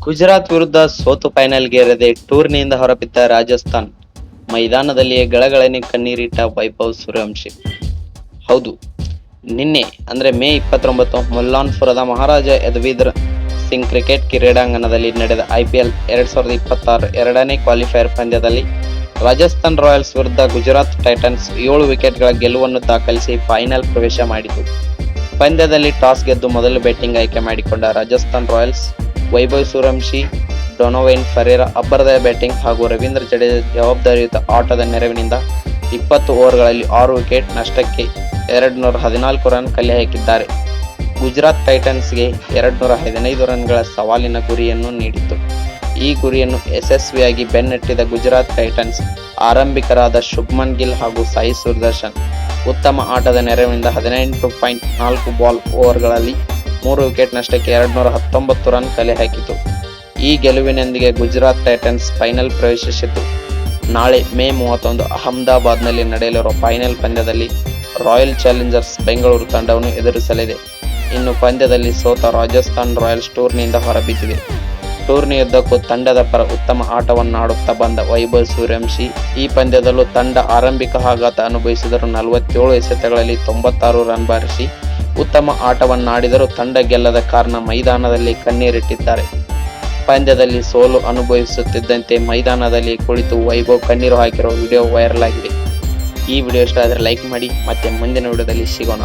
ಗುಜರಾತ್ ವಿರುದ್ಧ ಸೋತು ಫೈನಲ್ಗೇರದೆ ಟೂರ್ನಿಯಿಂದ ಹೊರಬಿದ್ದ ರಾಜಸ್ಥಾನ್ ಮೈದಾನದಲ್ಲಿಯೇ ಗಳಗಳನೆ ಕಣ್ಣೀರಿಟ್ಟ ವೈಭವ್ ಸೂರ್ಯವಂಶಿ. ಹೌದು, ನಿನ್ನೆ ಅಂದ್ರೆ ಮೇ 29 ಮುಲ್ಲಾನ್ಪುರದ ಮಹಾರಾಜ ಯದುವೀಂದ್ರ ಸಿಂಗ್ ಕ್ರಿಕೆಟ್ ಕ್ರೀಡಾಂಗಣದಲ್ಲಿ ನಡೆದ IPL 2026 ಎರಡನೇ ಕ್ವಾಲಿಫೈಯರ್ ಪಂದ್ಯದಲ್ಲಿ ರಾಜಸ್ಥಾನ್ ರಾಯಲ್ಸ್ ವಿರುದ್ಧ ಗುಜರಾತ್ ಟೈಟನ್ಸ್ 7 ವಿಕೆಟ್ಗಳ ಗೆಲುವನ್ನು ದಾಖಲಿಸಿ ಫೈನಲ್ ಪ್ರವೇಶ ಮಾಡಿತು. ಪಂದ್ಯದಲ್ಲಿ ಟಾಸ್ ಗೆದ್ದು ಮೊದಲು ಬ್ಯಾಟಿಂಗ್ ಆಯ್ಕೆ ಮಾಡಿಕೊಂಡ ರಾಜಸ್ಥಾನ್ ರಾಯಲ್ಸ್ ವೈಭವ್ ಸೂರ್ಯವಂಶಿ, ಡೊನೊವೈನ್ ಫೆರೇರಾ ಅಬ್ಬರದ ಬ್ಯಾಟಿಂಗ್ ಹಾಗೂ ರವೀಂದ್ರ ಜಡೇಜಾ ಜವಾಬ್ದಾರಿಯುತ ಆಟದ ನೆರವಿನಿಂದ 20 ಓವರ್ಗಳಲ್ಲಿ 6 ವಿಕೆಟ್ ನಷ್ಟಕ್ಕೆ 214 ರನ್ ಕಲೆ ಹಾಕಿದ್ದಾರೆ. ಗುಜರಾತ್ ಟೈಟನ್ಸ್ಗೆ 215 ರನ್ಗಳ ಸವಾಲಿನ ಗುರಿಯನ್ನು ನೀಡಿತು. ಈ ಗುರಿಯನ್ನು ಯಶಸ್ವಿಯಾಗಿ ಬೆನ್ನಟ್ಟಿದ ಗುಜರಾತ್ ಟೈಟನ್ಸ್ ಆರಂಭಿಕರಾದ ಶುಭ್ಮನ್ ಗಿಲ್ ಹಾಗೂ ಸಾಯಿ ಸುದರ್ಶನ್ ಉತ್ತಮ ಆಟದ ನೆರವಿನಿಂದ 18.4 ಬಾಲ್ ಓವರ್ಗಳಲ್ಲಿ 3 ವಿಕೆಟ್ ನಷ್ಟಕ್ಕೆ 219 ರನ್ ಕಲೆ ಹಾಕಿತು. ಈ ಗೆಲುವಿನೊಂದಿಗೆ ಗುಜರಾತ್ ಟೈಟನ್ಸ್ ಫೈನಲ್ ಪ್ರವೇಶಿಸಿತು. ನಾಳೆ ಮೇ 31 ಅಹಮದಾಬಾದ್ನಲ್ಲಿ ನಡೆಯಲಿರುವ ಫೈನಲ್ ಪಂದ್ಯದಲ್ಲಿ ರಾಯಲ್ ಚಾಲೆಂಜರ್ಸ್ ಬೆಂಗಳೂರು ತಂಡವನ್ನು ಎದುರಿಸಲಿದೆ. ಇನ್ನು ಪಂದ್ಯದಲ್ಲಿ ಸೋತ ರಾಜಸ್ಥಾನ್ ರಾಯಲ್ಸ್ ಟೂರ್ನಿಯಿಂದ ಹೊರಬಿದ್ದಿದೆ. ಟೂರ್ನಿಯುದ್ದಕ್ಕೂ ತಂಡದ ಪರ ಉತ್ತಮ ಆಟವನ್ನಾಡುತ್ತಾ ಬಂದ ವೈಭವ್ ಸೂರ್ಯವಂಶಿ ಈ ಪಂದ್ಯದಲ್ಲೂ ತಂಡ ಆರಂಭಿಕ ಆಘಾತ ಅನುಭವಿಸಿದರೂ 47 ಎಸೆತಗಳಲ್ಲಿ 96 ರನ್ ಬಾರಿಸಿ ಉತ್ತಮ ಆಟವನ್ನಾಡಿದರೂ ತಂಡ ಗೆಲ್ಲದ ಕಾರಣ ಮೈದಾನದಲ್ಲಿ ಕಣ್ಣೀರಿಟ್ಟಿದ್ದಾರೆ. ಪಂದ್ಯದಲ್ಲಿ ಸೋಲು ಅನುಭವಿಸುತ್ತಿದ್ದಂತೆ ಮೈದಾನದಲ್ಲಿ ಕುಳಿತು ವೈಭವ್ ಕಣ್ಣೀರು ಹಾಕಿರುವ ವಿಡಿಯೋ ವೈರಲ್ ಆಗಿದೆ. ಈ ವಿಡಿಯೋ ಇಷ್ಟ ಆದರೆ ಲೈಕ್ ಮಾಡಿ. ಮತ್ತೆ ಮುಂದಿನ ವಿಡಿಯೋದಲ್ಲಿ ಸಿಗೋಣ.